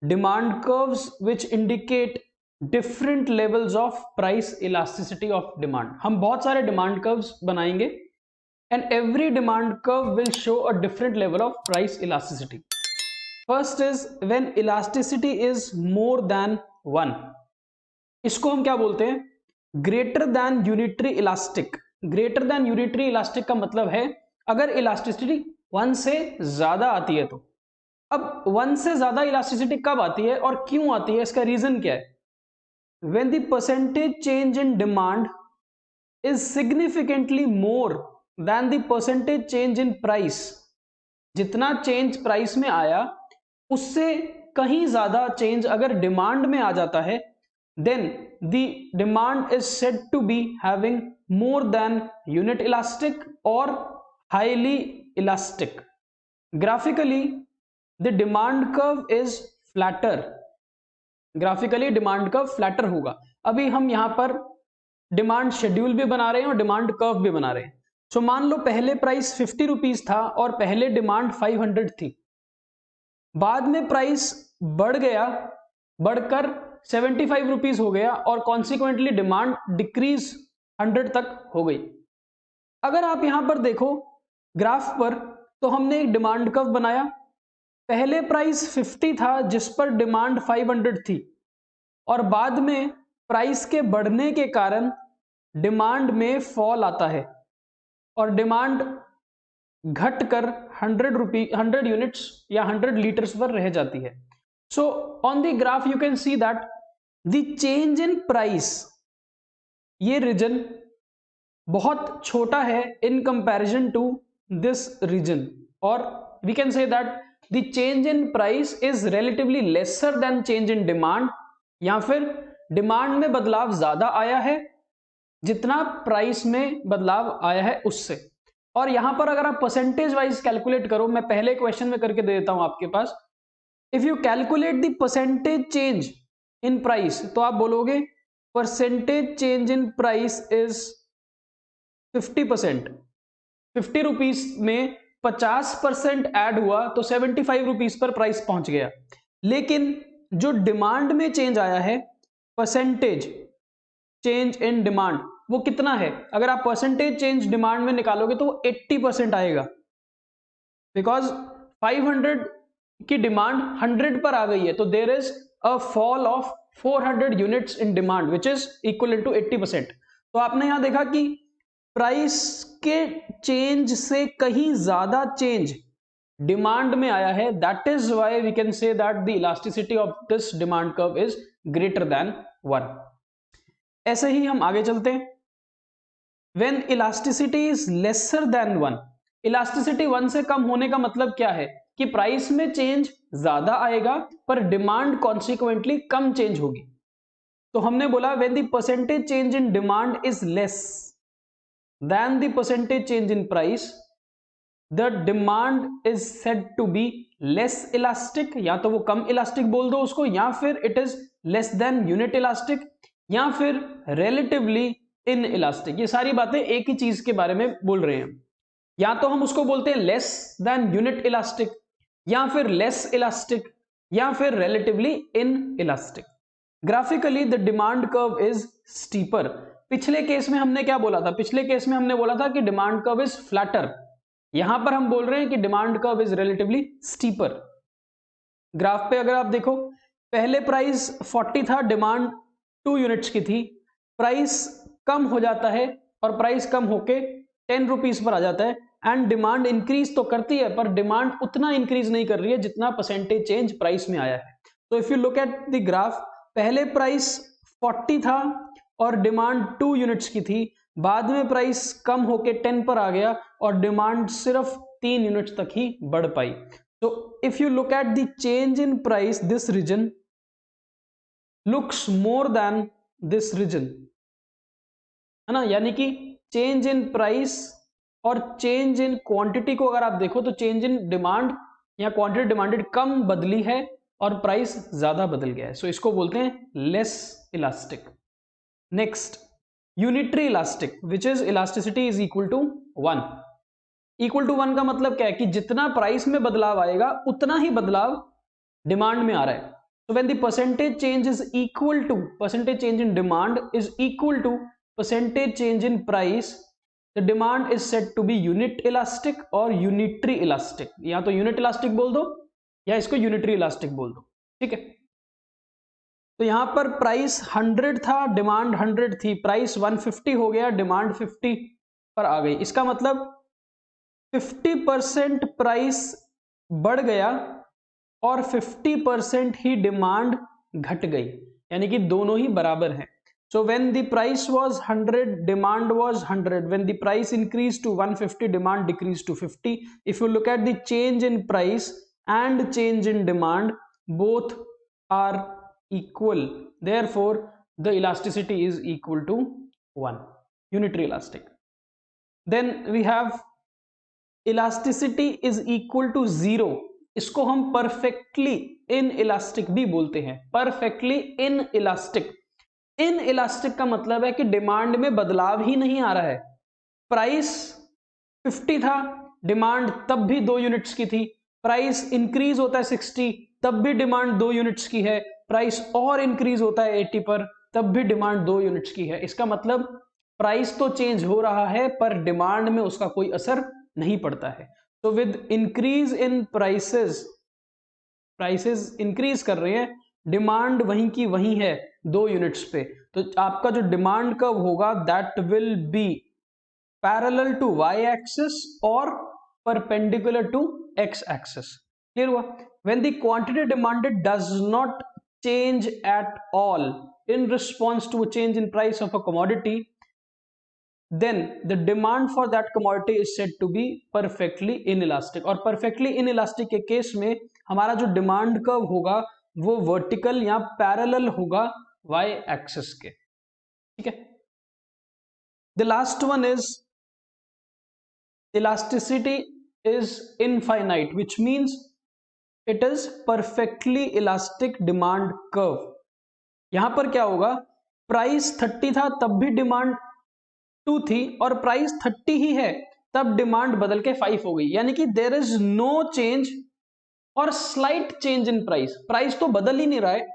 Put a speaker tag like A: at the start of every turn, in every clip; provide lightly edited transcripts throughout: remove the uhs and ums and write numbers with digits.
A: Demand curves which indicate different levels of price elasticity of demand. हम बहुत सारे demand curves बनाएंगे and every demand curve will show a different level of price elasticity. First is when elasticity is more than 1, इसको हम क्या बोलते हैं, greater than unitary elastic. Greater than unitary elastic का मतलब है अगर इलास्टिसिटी 1 से ज्यादा आती है तो। अब 1 से ज्यादा इलास्टिसिटी कब आती है और क्यों आती है, इसका रीजन क्या है? When the percentage change in demand is significantly more than the percentage change in price, जितना चेंज प्राइस में आया उससे कहीं ज्यादा चेंज अगर डिमांड में आ जाता है, then the demand is said to be having more than unit elastic or highly elastic. Graphically, the demand curve is flatter. Graphically demand curve flatter होगा। अभी हम यहां पर डिमांड शेड्यूल भी बना रहे हैं और डिमांड कर्व भी बना रहे हैं। सो मान लो पहले प्राइस 50 रुपीज था और पहले डिमांड 500 थी, बाद में प्राइस बढ़ गया, बढ़कर 75 रुपीज हो गया और कॉन्सिक्वेंटली डिमांड डिक्रीज 100 तक हो गई। अगर आप यहां पर देखो ग्राफ पर, तो हमने एक डिमांड कर्व बनाया, पहले प्राइस 50 था जिस पर डिमांड 500 थी और बाद में प्राइस के बढ़ने के कारण डिमांड में फॉल आता है और डिमांड घटकर 100 यूनिट्स या 100 लीटर्स पर रह जाती है। So on the graph you can see that the change in price, ये रीजन बहुत छोटा है in comparison to this region, और we can say that the change in price is relatively lesser than change in demand, या फिर demand में बदलाव ज्यादा आया है जितना प्राइस में बदलाव आया है उससे। और यहां पर अगर आप परसेंटेज वाइज कैलकुलेट करो, मैं पहले क्वेश्चन में करके दे देता हूं आपके पास, if you calculate the percentage change in price तो आप बोलोगे percentage change in price is 50%। 50 rupees में 50% ऐड हुआ तो 75 रुपीज पर प्राइस पहुंच गया। लेकिन जो डिमांड में चेंज आया है, परसेंटेज चेंज इन डिमांड, वो कितना है? अगर आप परसेंटेज चेंज डिमांड में निकालोगे तो वो 80% आएगा, बिकॉज 500 की डिमांड 100 पर आ गई है, तो there is a fall of 400 units in demand which is equal to 80%। तो आपने यहां देखा कि प्राइस के चेंज से कहीं ज्यादा चेंज डिमांड में आया है, that is why we can say that the elasticity of this demand curve is greater than 1। ऐसे ही हम आगे चलते हैं। When elasticity is lesser than 1, elasticity 1 से कम होने का मतलब क्या है कि प्राइस में चेंज ज्यादा आएगा पर डिमांड कॉन्सिक्वेंटली कम चेंज होगी। तो हमने बोला when the percentage change in demand is less than the percentage change in price, the demand is said to be less elastic, या तो वो कम इलास्टिक बोल दो उसको, या फिर it is less than unit elastic, या फिर relatively inelastic। ये सारी बातें एक ही चीज के बारे में बोल रहे हैं। या तो हम उसको बोलते हैं less than unit elastic, या फिर less elastic, या फिर relatively inelastic। Graphically the demand curve is steeper। पिछले केस में हमने क्या बोला था? पिछले केस में हमने बोला था कि डिमांड कर्व इज फ्लैटर, यहां पर हम बोल रहे हैं कि demand curve is relatively steeper. Graph पे अगर आप देखो, पहले प्राइस 40 था, डिमांड 2 यूनिट्स की थी, प्राइस कम हो जाता है और प्राइस कम होके 10 रुपीज पर आ जाता है एंड डिमांड इंक्रीज तो करती है पर डिमांड उतना इंक्रीज नहीं कर रही है जितना परसेंटेज चेंज प्राइस में आया है। तो if you look at the graph, पहले प्राइस 40 था और डिमांड 2 यूनिट्स की थी, बाद में प्राइस कम होके 10 पर आ गया और डिमांड सिर्फ 3 यूनिट्स तक ही बढ़ पाई। तो if you look at the change in price, this region looks more than this region, है ना। यानी कि चेंज इन प्राइस और चेंज इन क्वांटिटी को अगर आप देखो तो चेंज इन डिमांड या क्वांटिटी डिमांडेड कम बदली है और प्राइस ज्यादा बदल गया है। सो इसको बोलते हैं less elastic. Next, unitary elastic which is elasticity is equal to 1। Equal to 1 का मतलब क्या है कि जितना प्राइस में बदलाव आएगा उतना ही बदलाव डिमांड में आ रहा है। So when the percentage change is equal to, percentage change in demand is equal to percentage change in price, the demand is said to be unit elastic or unitary elastic. या तो unit elastic बोल दो या इसको unitary elastic बोल दो, ठीक है। तो यहां पर प्राइस 100 था, डिमांड 100 थी, प्राइस 150 हो गया, डिमांड 50 पर आ गई। इसका मतलब 50% प्राइस बढ़ गया और 50% ही डिमांड घट गई, यानी कि दोनों ही बराबर हैं। So when the price was 100, demand was 100, when the price increase to 150, demand decrease to 50। If you look at the change in price and change in demand, both are equal, therefore the elasticity is equal to 1, unitary elastic. Then we have elasticity is equal to 0, इसको हम perfectly inelastic भी बोलते हैं, perfectly inelastic। inelastic का मतलब है कि demand में बदलाव ही नहीं आ रहा है। प्राइस 50 था, डिमांड तब भी 2 यूनिट्स की थी, प्राइस इंक्रीज होता है 60, तब भी डिमांड 2 यूनिट्स की है, प्राइस और इंक्रीज होता है 80 पर, तब भी डिमांड 2 यूनिट्स की है। इसका मतलब प्राइस तो चेंज हो रहा है पर डिमांड में उसका कोई असर नहीं पड़ता है। तो with increase in prices, prices increase कर रहे हैं, डिमांड वहीं की वहीं है 2 यूनिट्स पे, तो आपका जो डिमांड कर्व होगा that will be parallel to Y axis और perpendicular to X axis. Clear हुआ? When the quantity demanded does not change at all in response to a change in price of a commodity, then the demand for that commodity is said to be perfectly inelastic। और perfectly inelastic के case में हमारा जो demand curve होगा वो vertical या parallel होगा y axis के, ठीक है। The last one is elasticity is infinite, which means it is perfectly elastic demand curve. यहां पर क्या होगा, प्राइस 30 था तब भी डिमांड 2 थी, और प्राइस 30 ही है तब डिमांड बदल के 5 हो गई, यानी कि देयर इज नो चेंज और slight change in price. Price तो बदल ही नहीं रहा है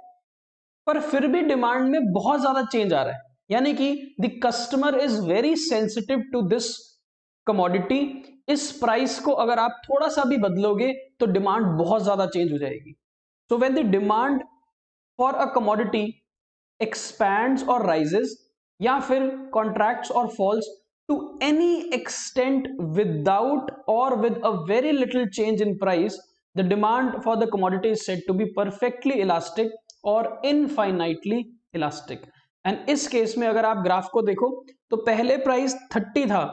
A: पर फिर भी डिमांड में बहुत ज्यादा चेंज आ रहा है, यानी कि the customer is very sensitive to this commodity. इस प्राइस को अगर आप थोड़ा सा भी बदलोगे तो डिमांड बहुत ज्यादा चेंज हो जाएगी। So when the demand for a commodity expands और राइजेस या फिर कॉन्ट्रैक्ट्स और falls to any extent without और with a very little change in price, the demand for the commodity is said to be perfectly elastic और infinitely elastic. And इस case में अगर आप ग्राफ को देखो तो पहले प्राइस 30 था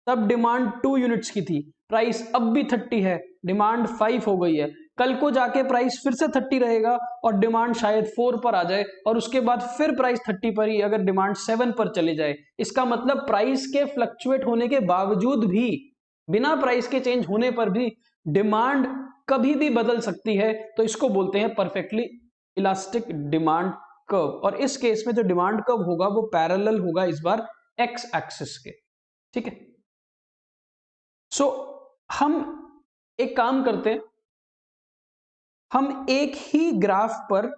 A: तब डिमांड 2 यूनिट्स की थी, प्राइस अब भी 30 है, डिमांड 5 हो गई है। कल को जाके प्राइस फिर से 30 रहेगा और डिमांड शायद 4 पर आ जाए, और उसके बाद फिर प्राइस 30 पर ही अगर डिमांड 7 पर चले जाए। इसका मतलब प्राइस के फ्लक्चुएट होने के बावजूद भी, बिना प्राइस के चेंज होने पर भी डिमांड कभी भी बदल सकती है, तो इसको बोलते हैं परफेक्टली इलास्टिक डिमांड कर्व। और इस केस में जो डिमांड कर्व होगा वो पैरेलल होगा इस बार एक्स एक्सिस के, ठीक है। सो हम एक काम करते हैं, हम एक ही ग्राफ पर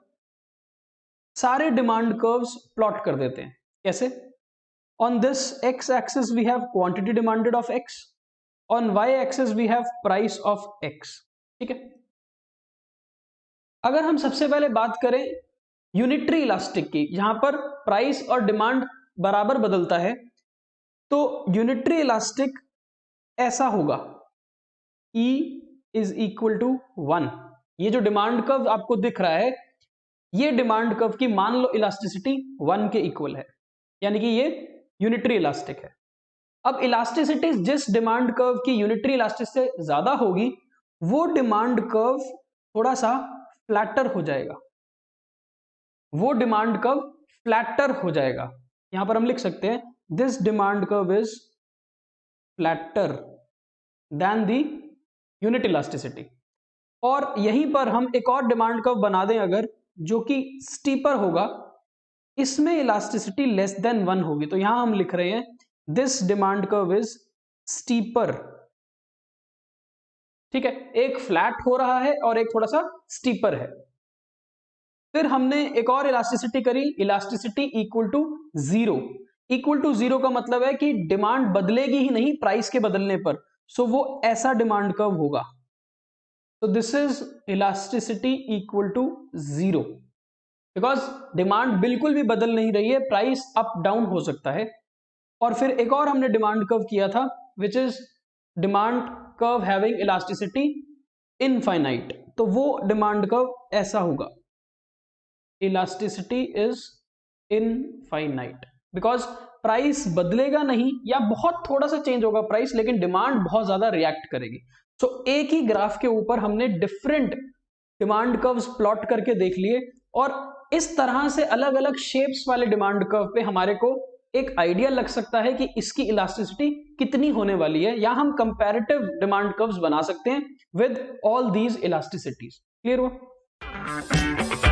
A: सारे डिमांड कर्व्स प्लॉट कर देते हैं। कैसे? On this X axis we have quantity demanded of X, on Y axis we have price of X, ठीक है। अगर हम सबसे पहले बात करें यूनिटरी इलास्टिक की, यहां पर प्राइस और डिमांड बराबर बदलता है, तो यूनिटरी इलास्टिक ऐसा होगा, E इज इक्वल टू 1। ये जो डिमांड कर्व आपको दिख रहा है, ये डिमांड कर्व की मान लो इलास्टिसिटी 1 के इक्वल है, यानी कि ये यूनिटरी इलास्टिक है। अब इलास्टिसिटी जिस डिमांड कर्व की यूनिटरी इलास्टिक से ज्यादा होगी वो डिमांड कर्व थोड़ा सा फ्लैटर हो जाएगा, वो डिमांड कर्व फ्लैटर हो जाएगा। यहां पर हम लिख सकते हैं this demand curve is flatter than the unit elasticity. और यहीं पर हम एक और डिमांड कर्व बना दें अगर, जो कि स्टीपर होगा, इसमें इलास्टिसिटी लेस देन 1 होगी, तो यहां हम लिख रहे हैं this demand curve is steeper, ठीक है। एक फ्लैट हो रहा है और एक थोड़ा सा स्टीपर है। फिर हमने एक और इलास्टिसिटी करी, elasticity equal to zero. Equal to zero का मतलब है कि डिमांड बदलेगी ही नहीं प्राइस के बदलने पर, सो वो ऐसा डिमांड कर्व होगा। तो this is elasticity equal to zero, because demand बिल्कुल भी बदल नहीं रही है, प्राइस अप डाउन हो सकता है। और फिर एक और हमने डिमांड कर्व किया था which is demand curve having elasticity infinite, तो वो डिमांड कर्व ऐसा होगा, elasticity is infinite, because price बदलेगा नहीं या बहुत थोड़ा सा चेंज होगा प्राइस, लेकिन डिमांड बहुत ज्यादा रिएक्ट करेगी। सो एक ही ग्राफ के ऊपर हमने डिफरेंट डिमांड कर्व्स प्लॉट करके देख लिए, और इस तरह से अलग अलग शेप्स वाले डिमांड कर्व पे हमारे को एक आइडिया लग सकता है कि इसकी इलास्टिसिटी कितनी होने वाली है, या हम कंपैरेटिव डिमांड कर्व्स बना सकते हैं विद ऑल दीज इलास्टिसिटीज। क्लियर हुआ?